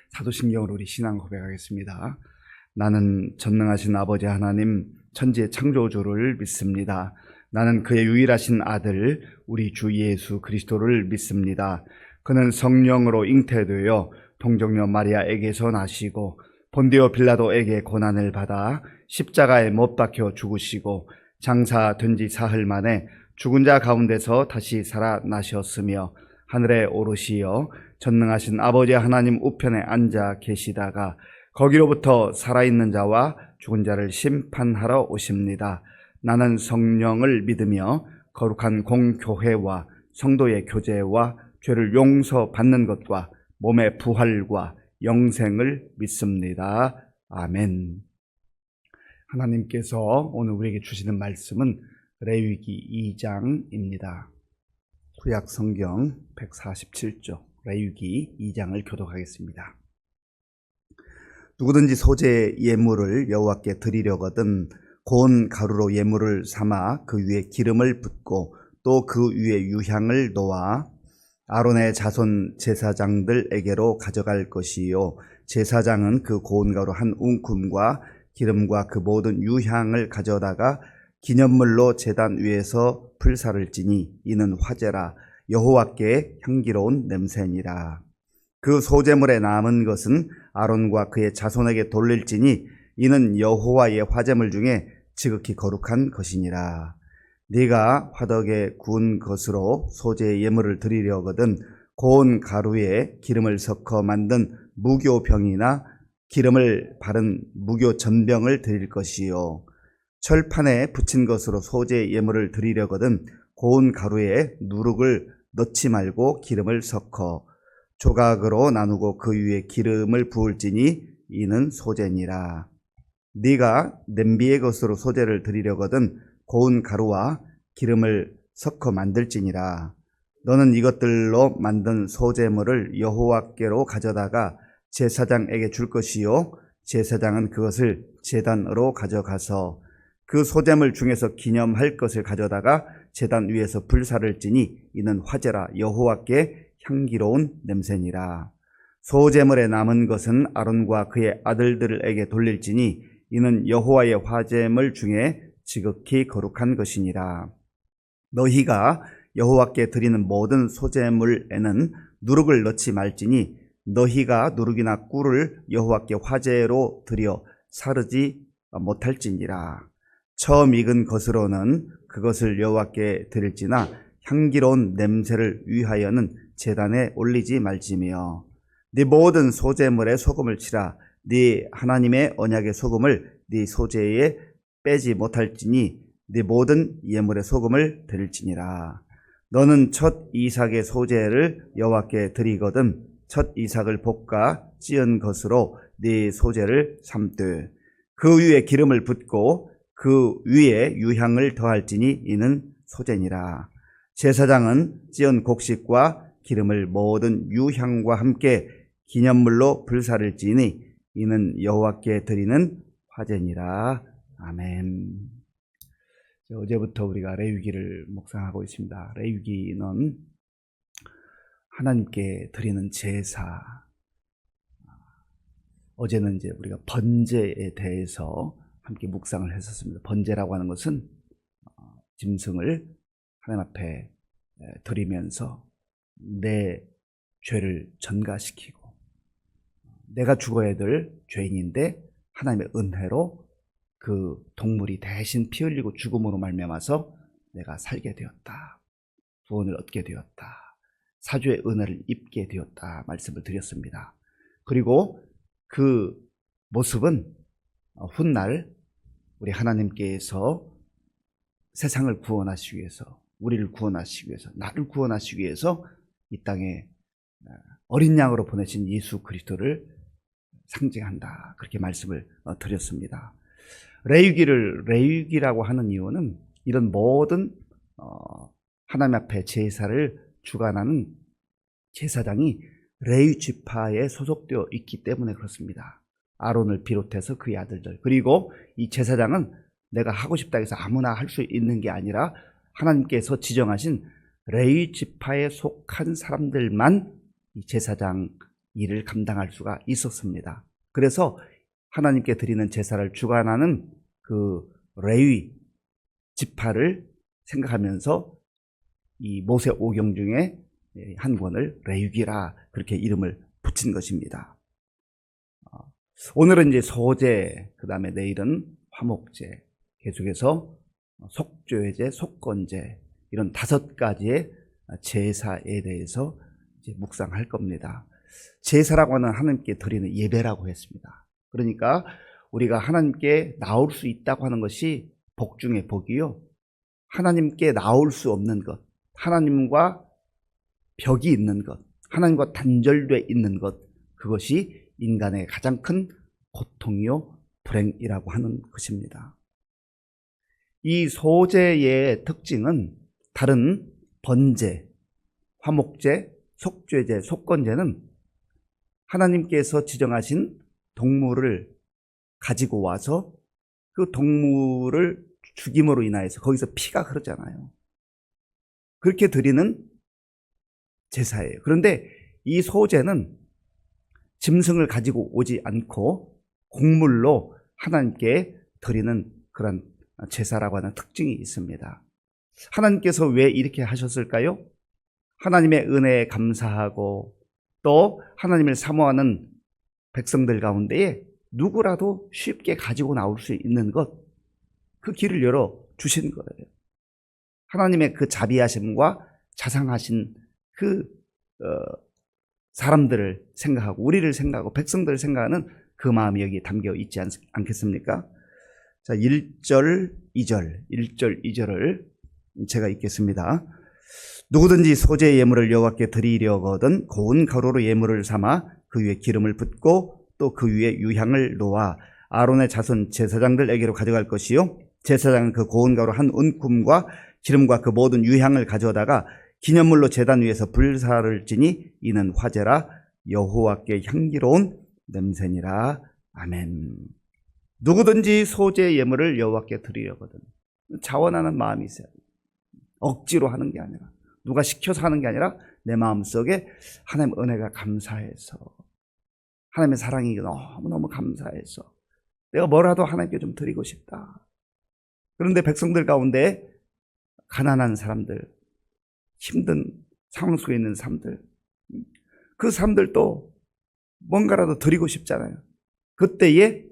사도신경으로 우리 신앙 고백하겠습니다. 나는 전능하신 아버지 하나님 천지의 창조주를 믿습니다. 나는 그의 유일하신 아들 우리 주 예수 그리스도를 믿습니다. 그는 성령으로 잉태되어 동정녀 마리아에게서 나시고 본디오 빌라도에게 고난을 받아 십자가에 못 박혀 죽으시고 장사된 지 사흘 만에 죽은 자 가운데서 다시 살아나셨으며 하늘에 오르시어 전능하신 아버지 하나님 우편에 앉아 계시다가 거기로부터 살아있는 자와 죽은 자를 심판하러 오십니다. 나는 성령을 믿으며 거룩한 공교회와 성도의 교제와 죄를 용서받는 것과 몸의 부활과 영생을 믿습니다. 아멘. 하나님께서 오늘 우리에게 주시는 말씀은 레위기 2장입니다. 구약 성경 147조 레위기 2장을 교독하겠습니다. 누구든지 소재 예물을 여호와께 드리려거든 고운 가루로 예물을 삼아 그 위에 기름을 붓고 또 그 위에 유향을 놓아 아론의 자손 제사장들에게로 가져갈 것이요 제사장은 그 고운 가루 한 웅큼과 기름과 그 모든 유향을 가져다가 기념물로 제단 위에서 불사를 지니 이는 화제라 여호와께 향기로운 냄새니라. 그 소제물에 남은 것은 아론과 그의 자손에게 돌릴지니 이는 여호와의 화제물 중에 지극히 거룩한 것이니라. 네가 화덕에 구운 것으로 소제 예물을 드리려거든 고운 가루에 기름을 섞어 만든 무교병이나 기름을 바른 무교 전병을 드릴 것이요 철판에 붙인 것으로 소재 예물을 드리려거든 고운 가루에 누룩을 넣지 말고 기름을 섞어 조각으로 나누고 그 위에 기름을 부을지니 이는 소재니라. 네가 냄비의 것으로 소재를 드리려거든 고운 가루와 기름을 섞어 만들지니라. 너는 이것들로 만든 소재물을 여호와께로 가져다가 제사장에게 줄 것이요 제사장은 그것을 제단으로 가져가서 그 소재물 중에서 기념할 것을 가져다가 제단 위에서 불사를 지니 이는 화제라 여호와께 향기로운 냄새니라. 소재물에 남은 것은 아론과 그의 아들들에게 돌릴지니 이는 여호와의 화제물 중에 지극히 거룩한 것이니라. 너희가 여호와께 드리는 모든 소재물에는 누룩을 넣지 말지니 너희가 누룩이나 꿀을 여호와께 화제로 드려 사르지 못할지니라. 처음 익은 것으로는 그것을 여호와께 드릴지나 향기로운 냄새를 위하여는 제단에 올리지 말지며 네 모든 소재물에 소금을 치라. 네 하나님의 언약의 소금을 네 소재에 빼지 못할지니 네 모든 예물에 소금을 드릴지니라. 너는 첫 이삭의 소재를 여호와께 드리거든 첫 이삭을 볶아 찌은 것으로 네 소재를 삼되 그 위에 기름을 붓고 그 위에 유향을 더할지니 이는 소재니라. 제사장은 찌은 곡식과 기름을 모든 유향과 함께 기념물로 불사를 지니 이는 여호와께 드리는 화제니라. 아멘. 어제부터 우리가 레위기를 묵상하고 있습니다. 레위기는 하나님께 드리는 제사. 어제는 이제 우리가 번제에 대해서 함께 묵상을 했었습니다. 번제라고 하는 것은 짐승을 하나님 앞에 드리면서 내 죄를 전가시키고 내가 죽어야 될 죄인인데 하나님의 은혜로 그 동물이 대신 피 흘리고 죽음으로 말미암아서 내가 살게 되었다. 구원을 얻게 되었다. 사주의 은혜를 입게 되었다. 말씀을 드렸습니다. 그리고 그 모습은 훗날 우리 하나님께서 세상을 구원하시기 위해서 우리를 구원하시기 위해서 나를 구원하시기 위해서 이 땅에 어린 양으로 보내신 예수 그리스도를 상징한다. 그렇게 말씀을 드렸습니다. 레위기라고 하는 이유는 이런 모든 하나님 앞에 제사를 주관하는 제사장이 레위 지파에 소속되어 있기 때문에 그렇습니다. 아론을 비롯해서 그의 아들들 그리고 이 제사장은 내가 하고 싶다 해서 아무나 할 수 있는 게 아니라 하나님께서 지정하신 레위 지파에 속한 사람들만 이 제사장이 일을 감당할 수가 있었습니다. 그래서 하나님께 드리는 제사를 주관하는 그 레위 지파를 생각하면서 이 모세 오경 중에 한 권을 레위기라 그렇게 이름을 붙인 것입니다. 오늘은 이제 소제, 그 다음에 내일은 화목제, 계속해서 속죄제, 속건제 이런 5가지의 제사에 대해서 이제 묵상할 겁니다. 제사라고 하는 하나님께 드리는 예배라고 했습니다. 그러니까 우리가 하나님께 나올 수 있다고 하는 것이 복 중에 복이요, 하나님께 나올 수 없는 것, 하나님과 벽이 있는 것, 하나님과 단절되어 있는 것, 그것이 인간의 가장 큰 고통이요 불행이라고 하는 것입니다. 이 소제의 특징은 다른 번제, 화목제, 속죄제, 속건제는 하나님께서 지정하신 동물을 가지고 와서 그 동물을 죽임으로 인하여서 거기서 피가 흐르잖아요. 그렇게 드리는 제사예요. 그런데 이 소제는 짐승을 가지고 오지 않고 곡물로 하나님께 드리는 그런 제사라고 하는 특징이 있습니다. 하나님께서 왜 이렇게 하셨을까요? 하나님의 은혜에 감사하고 또 하나님을 사모하는 백성들 가운데에 누구라도 쉽게 가지고 나올 수 있는 것, 그 길을 열어 주신 거예요. 하나님의 그 자비하심과 자상하신 그 사람들을 생각하고 우리를 생각하고 백성들을 생각하는 그 마음이 여기 담겨 있지 않겠습니까? 자, 1절, 2절을 제가 읽겠습니다. 누구든지 소제 예물을 여호와께 드리려거든 고운 가루로 예물을 삼아 그 위에 기름을 붓고 또 그 위에 유향을 놓아 아론의 자손 제사장들에게로 가져갈 것이요, 제사장은 그 고운 가루 한 움큼과 기름과 그 모든 유향을 가져다가 기념물로 제단 위에서 불사를 지니 이는 화제라 여호와께 향기로운 냄새니라. 아멘. 누구든지 소제 예물을 여호와께 드리려거든, 자원하는 마음이 있어요. 억지로 하는 게 아니라, 누가 시켜서 하는 게 아니라 내 마음속에 하나님 은혜가 감사해서, 하나님의 사랑이 너무너무 감사해서 내가 뭐라도 하나님께 좀 드리고 싶다. 그런데 백성들 가운데 가난한 사람들, 힘든 상황 속에 있는 사람들, 그 사람들도 뭔가라도 드리고 싶잖아요. 그때에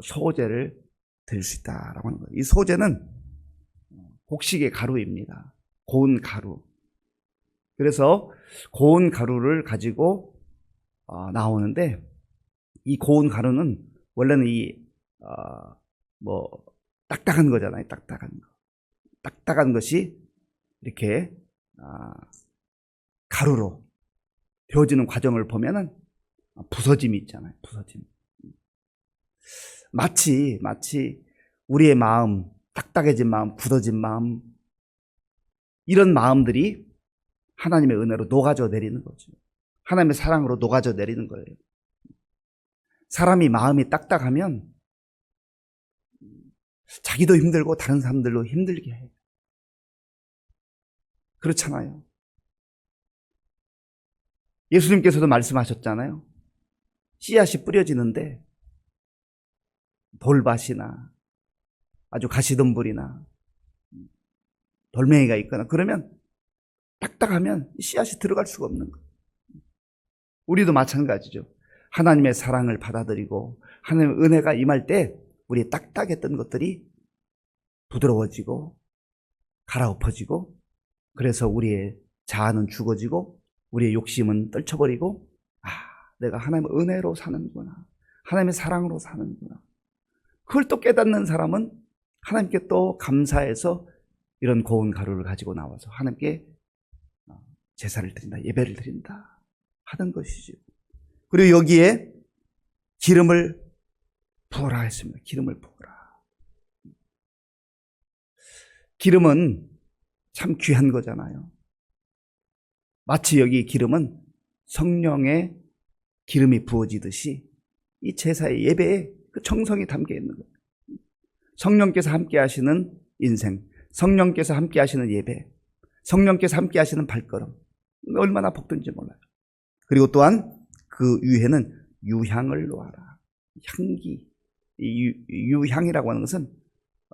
소제를 드릴 수 있다라고 하는 거예요. 이 소제는 곡식의 가루입니다. 고운 가루. 그래서 고운 가루를 가지고 나오는데, 이 고운 가루는 원래는 딱딱한 거잖아요. 딱딱한 것이 이렇게 가루로 되어지는 과정을 보면은 부서짐이 있잖아요. 부서짐. 마치 우리의 마음, 딱딱해진 마음, 부서진 마음, 이런 마음들이 하나님의 은혜로 녹아져 내리는 거죠. 하나님의 사랑으로 녹아져 내리는 거예요. 사람이 마음이 딱딱하면 자기도 힘들고 다른 사람들도 힘들게 해요. 그렇잖아요. 예수님께서도 말씀하셨잖아요. 씨앗이 뿌려지는데 돌밭이나 아주 가시덤불이나 돌멩이가 있거나 그러면 딱딱하면 씨앗이 들어갈 수가 없는 거예요. 우리도 마찬가지죠. 하나님의 사랑을 받아들이고 하나님의 은혜가 임할 때 우리 딱딱했던 것들이 부드러워지고 갈아엎어지고, 그래서 우리의 자아는 죽어지고 우리의 욕심은 떨쳐버리고, 내가 하나님의 은혜로 사는구나, 하나님의 사랑으로 사는구나. 그걸 또 깨닫는 사람은 하나님께 또 감사해서 이런 고운 가루를 가지고 나와서 하나님께 제사를 드린다, 예배를 드린다 하던 것이죠. 그리고 여기에 기름을 부어라 했습니다. 기름을 부어라. 기름은 참 귀한 거잖아요. 마치 여기 기름은 성령의 기름이 부어지듯이 이 제사의 예배에 그 정성이 담겨 있는 거예요. 성령께서 함께 하시는 인생, 성령께서 함께 하시는 예배, 성령께서 함께 하시는 발걸음, 얼마나 복된지 몰라요. 그리고 또한 그 위에는 유향을 놓아라. 향기. 이 유향이라고 하는 것은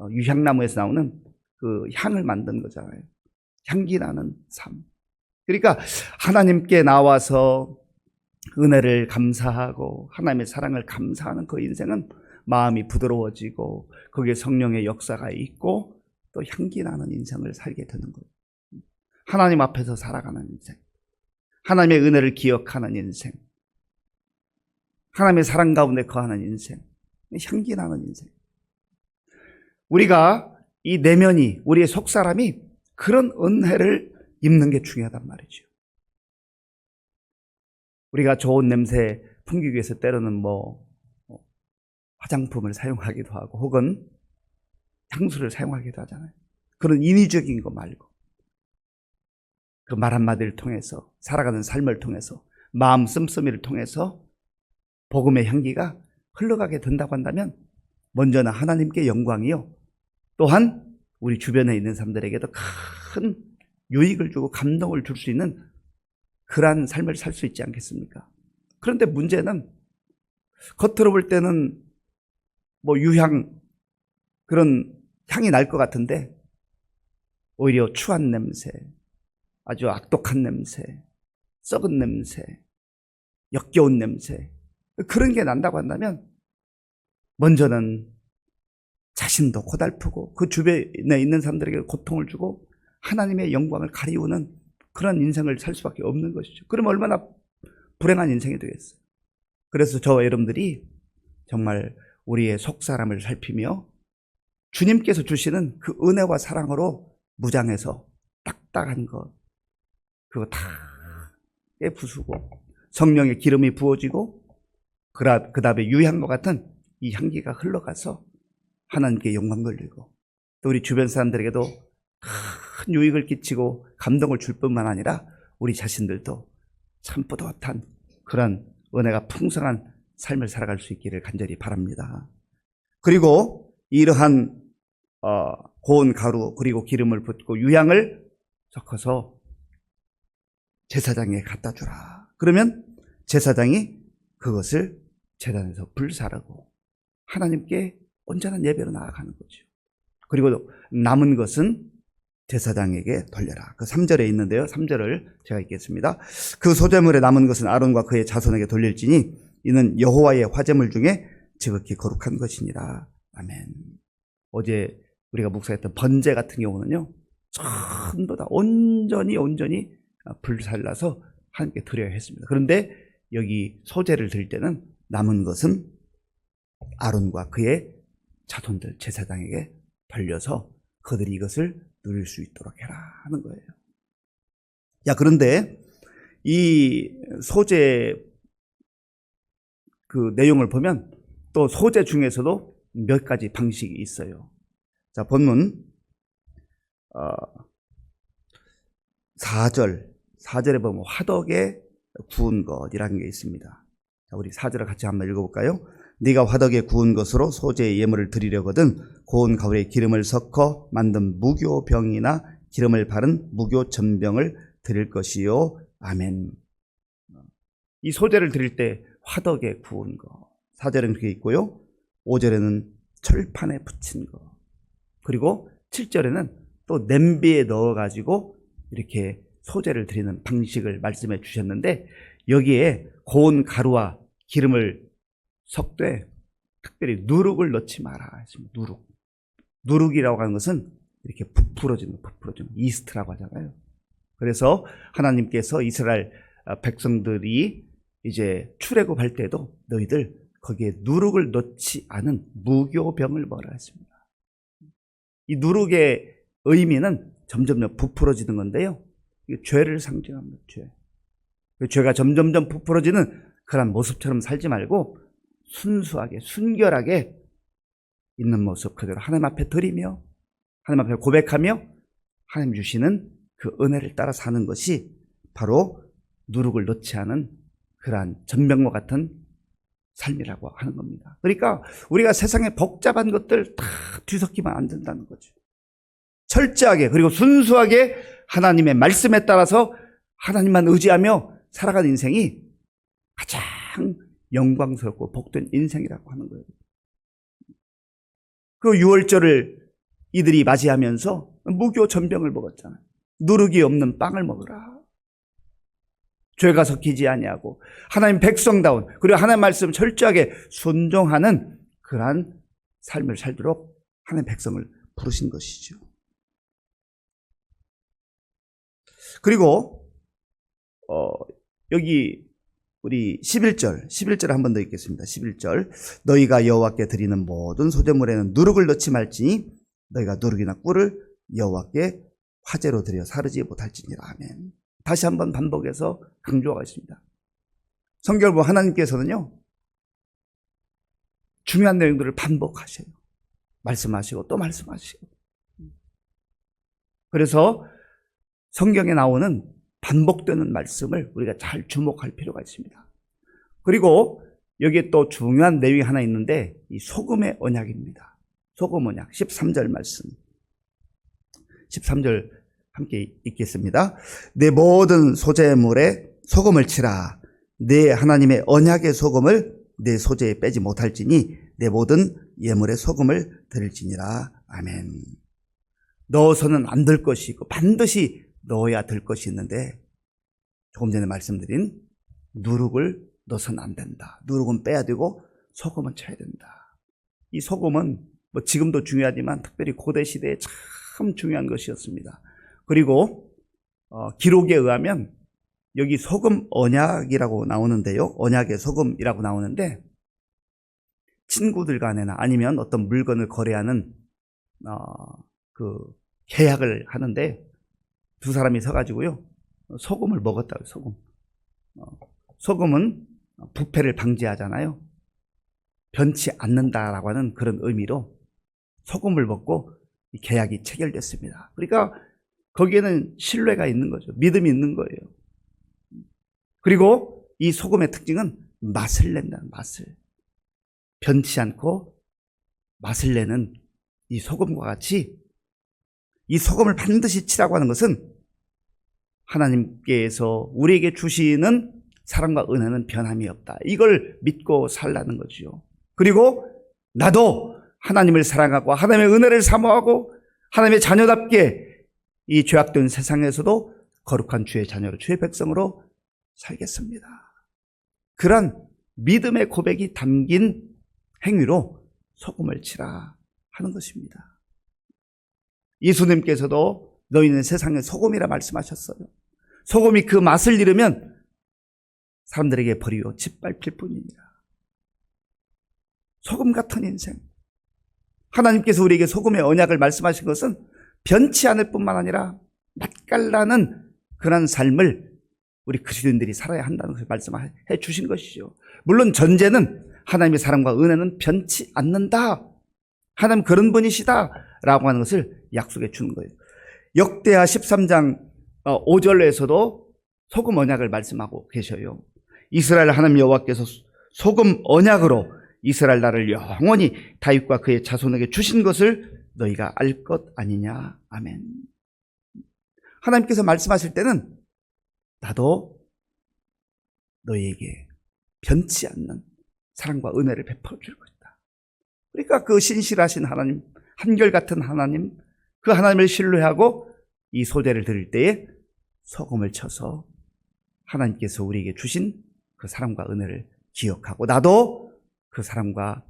유향나무에서 나오는 그 향을 만든 거잖아요. 향기 나는 삶. 그러니까 하나님께 나와서 은혜를 감사하고 하나님의 사랑을 감사하는 그 인생은 마음이 부드러워지고 거기에 성령의 역사가 있고 또 향기 나는 인생을 살게 되는 거예요. 하나님 앞에서 살아가는 인생, 하나님의 은혜를 기억하는 인생, 하나님의 사랑 가운데 거하는 인생, 향기 나는 인생. 우리가 이 내면이, 우리의 속사람이 그런 은혜를 입는 게 중요하단 말이죠. 우리가 좋은 냄새 풍기기 위해서 때로는 화장품을 사용하기도 하고 혹은 향수를 사용하기도 하잖아요. 그런 인위적인 거 말고 그 말 한마디를 통해서 살아가는 삶을 통해서 마음 씀씀이를 통해서 복음의 향기가 흘러가게 된다고 한다면 먼저는 하나님께 영광이요, 또한 우리 주변에 있는 사람들에게도 큰 유익을 주고 감동을 줄 수 있는 그러한 삶을 살 수 있지 않겠습니까? 그런데 문제는 겉으로 볼 때는 유향, 그런 향이 날 것 같은데 오히려 추한 냄새, 아주 악독한 냄새, 썩은 냄새, 역겨운 냄새, 그런 게 난다고 한다면 먼저는 자신도 고달프고 그 주변에 있는 사람들에게 고통을 주고 하나님의 영광을 가리우는 그런 인생을 살 수밖에 없는 것이죠. 그럼 얼마나 불행한 인생이 되겠어요. 그래서 저와 여러분들이 정말 우리의 속사람을 살피며 주님께서 주시는 그 은혜와 사랑으로 무장해서 딱딱한 것 그거 다 부수고 성령의 기름이 부어지고 그 다음에 유향과 같은 이 향기가 흘러가서 하나님께 영광 돌리고 또 우리 주변 사람들에게도 큰 유익을 끼치고 감동을 줄 뿐만 아니라 우리 자신들도 참 뿌듯한 그런 은혜가 풍성한 삶을 살아갈 수 있기를 간절히 바랍니다. 그리고 이러한 고운 가루 그리고 기름을 붓고 유향을 섞어서 제사장에게 갖다 주라. 그러면 제사장이 그것을 제단에서 불사르고 하나님께 온전한 예배로 나아가는 거죠. 그리고 남은 것은 제사장에게 돌려라. 그 3절에 있는데요. 3절을 제가 읽겠습니다. 그 소재물에 남은 것은 아론과 그의 자손에게 돌릴지니 이는 여호와의 화제물 중에 지극히 거룩한 것이니라. 아멘. 어제 우리가 묵상했던 번제 같은 경우는요, 전부 다 온전히 불살라서 하나님께 드려야 했습니다. 그런데 여기 소제를 드릴 때는 남은 것은 아론과 그의 자손들 제사장에게 돌려서 그들이 이것을 누릴 수 있도록 해라 하는 거예요. 그런데 이 소제 그 내용을 보면 또 소제 중에서도 몇 가지 방식이 있어요. 자, 본문 4절에 보면 화덕에 구운 것이라는 게 있습니다. 자, 우리 4절을 같이 한번 읽어볼까요? 네가 화덕에 구운 것으로 소제의 예물을 드리려거든 고운 가루에 기름을 섞어 만든 무교병이나 기름을 바른 무교전병을 드릴 것이요. 아멘. 이 소제를 드릴 때 화덕에 구운 거 4절에는 그렇게 있고요. 5절에는 철판에 붙인 거, 그리고 7절에는 또 냄비에 넣어가지고 이렇게 소제를 드리는 방식을 말씀해 주셨는데 여기에 고운 가루와 기름을 섞되 특별히 누룩을 넣지 마라 했습니다. 누룩이라고 하는 것은 이렇게 부풀어지는 이스트라고 하잖아요. 그래서 하나님께서 이스라엘 백성들이 이제 출애굽할 때도 너희들 거기에 누룩을 넣지 않은 무교병을 먹으라 했습니다. 이 누룩의 의미는 점점 부풀어지는 건데요, 이게 죄를 상징합니다. 죄가 점점 부풀어지는 그런 모습처럼 살지 말고 순수하게 순결하게 있는 모습 그대로 하나님 앞에 드리며 하나님 앞에 고백하며 하나님 주시는 그 은혜를 따라 사는 것이 바로 누룩을 넣지 않은 그러한 전병과 같은 삶이라고 하는 겁니다. 그러니까 우리가 세상의 복잡한 것들 다 뒤섞이면 안 된다는 거죠. 철저하게 그리고 순수하게 하나님의 말씀에 따라서 하나님만 의지하며 살아가는 인생이 가장 가장 영광스럽고 복된 인생이라고 하는 거예요. 그 유월절을 이들이 맞이하면서 무교 전병을 먹었잖아요. 누룩이 없는 빵을 먹으라. 죄가 섞이지 아니하고 하나님 백성다운, 그리고 하나님 말씀 철저하게 순종하는 그러한 삶을 살도록 하나님 백성을 부르신 것이죠. 그리고 여기 우리 11절 한 번 더 읽겠습니다. 11절. 너희가 여호와께 드리는 모든 소제물에는 누룩을 넣지 말지니 너희가 누룩이나 꿀을 여호와께 화제로 드려 사르지 못할지니라. 아멘. 다시 한번 반복해서 강조하겠습니다. 성경을 보면 하나님께서는요, 중요한 내용들을 반복하셔요. 말씀하시고 또 말씀하시고. 그래서 성경에 나오는 반복되는 말씀을 우리가 잘 주목할 필요가 있습니다. 그리고 여기에 또 중요한 내용이 하나 있는데 이 소금의 언약입니다. 소금 언약 13절 말씀. 13절 함께 읽겠습니다. 내 모든 소제물에 소금을 치라. 내 하나님의 언약의 소금을 내 소제에 빼지 못할지니 내 모든 예물에 소금을 드릴지니라. 아멘. 넣어서는 안 될 것이 있고 반드시 넣어야 될 것이 있는데, 조금 전에 말씀드린 누룩을 넣어서는 안 된다. 누룩은 빼야 되고 소금은 쳐야 된다. 이 소금은 뭐 지금도 중요하지만 특별히 고대 시대에 참 중요한 것이었습니다. 그리고 기록에 의하면 여기 소금 언약이라고 나오는데요. 언약의 소금이라고 나오는데, 친구들 간에나 아니면 어떤 물건을 거래하는 그 계약을 하는데 두 사람이 서가지고요, 소금을 먹었다고. 소금은 부패를 방지하잖아요. 변치 않는다라고 하는 그런 의미로 소금을 먹고 이 계약이 체결됐습니다. 그러니까 거기에는 신뢰가 있는 거죠. 믿음이 있는 거예요. 그리고 이 소금의 특징은 맛을 낸다는, 맛을. 변치 않고 맛을 내는 이 소금과 같이 이 소금을 반드시 치라고 하는 것은 하나님께서 우리에게 주시는 사랑과 은혜는 변함이 없다. 이걸 믿고 살라는 거죠. 그리고 나도 하나님을 사랑하고 하나님의 은혜를 사모하고 하나님의 자녀답게 이 죄악된 세상에서도 거룩한 주의 자녀로, 주의 백성으로 살겠습니다. 그런 믿음의 고백이 담긴 행위로 소금을 치라 하는 것입니다. 예수님께서도 너희는 세상의 소금이라 말씀하셨어요. 소금이 그 맛을 잃으면 사람들에게 버리고 짓밟힐 뿐입니다. 소금 같은 인생. 하나님께서 우리에게 소금의 언약을 말씀하신 것은 변치 않을 뿐만 아니라 맛깔나는 그런 삶을 우리 그리스도인들이 살아야 한다는 것을 말씀해 주신 것이죠. 물론 전제는 하나님의 사랑과 은혜는 변치 않는다. 하나님 그런 분이시다 라고 하는 것을 약속해 주는 거예요. 역대하 13장 5절에서도 소금 언약을 말씀하고 계셔요. 이스라엘 하나님 여호와께서 소금 언약으로 이스라엘 나라를 영원히 다윗과 그의 자손에게 주신 것을 너희가 알 것 아니냐. 아멘. 하나님께서 말씀하실 때는 나도 너희에게 변치 않는 사랑과 은혜를 베풀어 줄 것이다. 그러니까 그 신실하신 하나님, 한결같은 하나님, 그 하나님을 신뢰하고 이 소제를 드릴 때에 소금을 쳐서 하나님께서 우리에게 주신 그 사랑과 은혜를 기억하고 나도 그 사랑과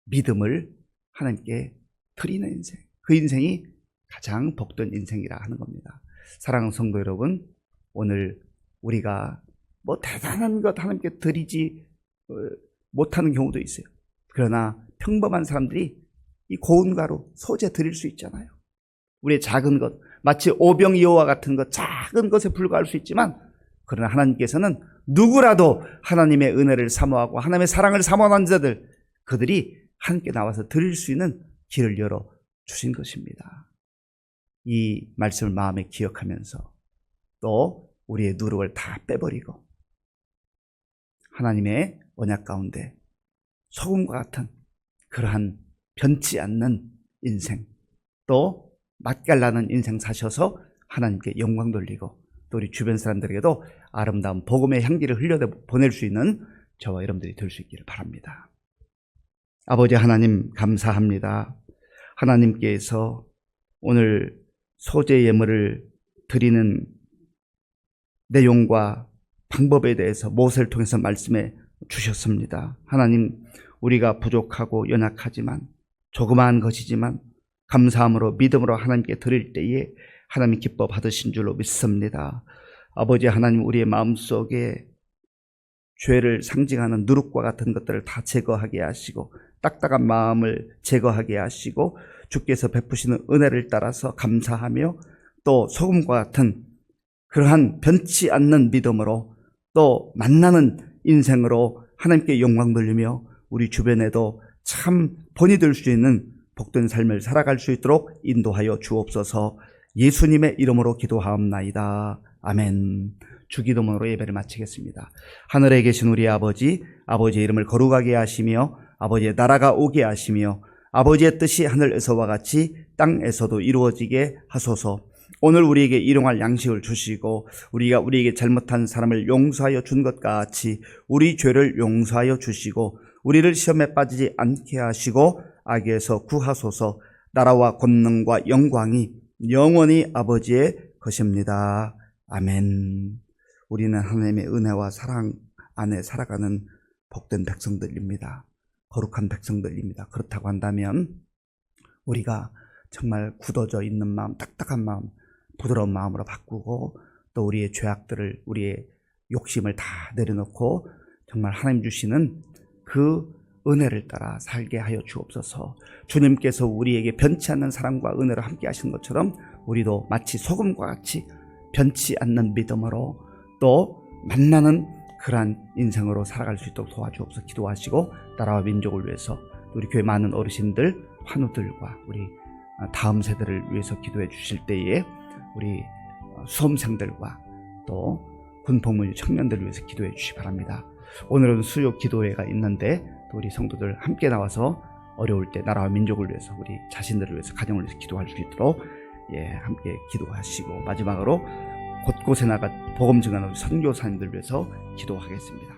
믿음을 하나님께 드리는 인생, 그 인생이 가장 복된 인생이라 하는 겁니다. 사랑하는 성도 여러분, 오늘 우리가 뭐 대단한 것 하나님께 드리지 못하는 경우도 있어요. 그러나 평범한 사람들이 이 고운 가루 소제 드릴 수 있잖아요. 우리의 작은 것, 마치 오병이어와 같은 것, 작은 것에 불과할 수 있지만, 그러나 하나님께서는 누구라도 하나님의 은혜를 사모하고 하나님의 사랑을 사모하는 자들, 그들이 함께 나와서 드릴 수 있는 길을 열어 주신 것입니다. 이 말씀을 마음에 기억하면서 또 우리의 누룩을 다 빼버리고 하나님의 언약 가운데 소금과 같은 그러한 변치 않는 인생, 또 맛깔나는 인생 사셔서 하나님께 영광 돌리고 또 우리 주변 사람들에게도 아름다운 복음의 향기를 흘려보낼 수 있는 저와 여러분들이 될 수 있기를 바랍니다. 아버지 하나님 감사합니다. 하나님께서 오늘 소재 예물을 드리는 내용과 방법에 대해서 모세를 통해서 말씀해 주셨습니다. 하나님, 우리가 부족하고 연약하지만 조그마한 것이지만 감사함으로 믿음으로 하나님께 드릴 때에 하나님 기뻐 받으신 줄로 믿습니다. 아버지 하나님, 우리의 마음속에 죄를 상징하는 누룩과 같은 것들을 다 제거하게 하시고 딱딱한 마음을 제거하게 하시고 주께서 베푸시는 은혜를 따라서 감사하며 또 소금과 같은 그러한 변치 않는 믿음으로 또 만나는 인생으로 하나님께 영광 돌리며 우리 주변에도 참 본이 될 수 있는 복된 삶을 살아갈 수 있도록 인도하여 주옵소서. 예수님의 이름으로 기도하옵나이다. 아멘. 주기도문으로 예배를 마치겠습니다. 하늘에 계신 우리 아버지, 아버지의 이름을 거룩하게 하시며 아버지의 나라가 오게 하시며 아버지의 뜻이 하늘에서와 같이 땅에서도 이루어지게 하소서. 오늘 우리에게 일용할 양식을 주시고 우리가 우리에게 잘못한 사람을 용서하여 준 것 같이 우리 죄를 용서하여 주시고 우리를 시험에 빠지지 않게 하시고 악에서 구하소서. 나라와 권능과 영광이 영원히 아버지의 것입니다. 아멘. 우리는 하나님의 은혜와 사랑 안에 살아가는 복된 백성들입니다. 거룩한 백성들입니다. 그렇다고 한다면 우리가 정말 굳어져 있는 마음, 딱딱한 마음, 부드러운 마음으로 바꾸고 또 우리의 죄악들을, 우리의 욕심을 다 내려놓고 정말 하나님 주시는 그 은혜를 따라 살게 하여 주옵소서. 주님께서 우리에게 변치 않는 사랑과 은혜로 함께 하시는 것처럼 우리도 마치 소금과 같이 변치 않는 믿음으로 또 만나는 그러한 인생으로 살아갈 수 있도록 도와주옵소서. 기도하시고 나라와 민족을 위해서 우리 교회 많은 어르신들, 환우들과 우리 다음 세대를 위해서 기도해 주실 때에 우리 수험생들과 또 군복무 청년들을 위해서 기도해 주시기 바랍니다. 오늘은 수요 기도회가 있는데 또 우리 성도들 함께 나와서 어려울 때 나라와 민족을 위해서 우리 자신들을 위해서 가정을 위해서 기도할 수 있도록 함께 기도하시고 마지막으로 곳곳에 나가 복음 증언하는 선교사님들 위해서 기도하겠습니다.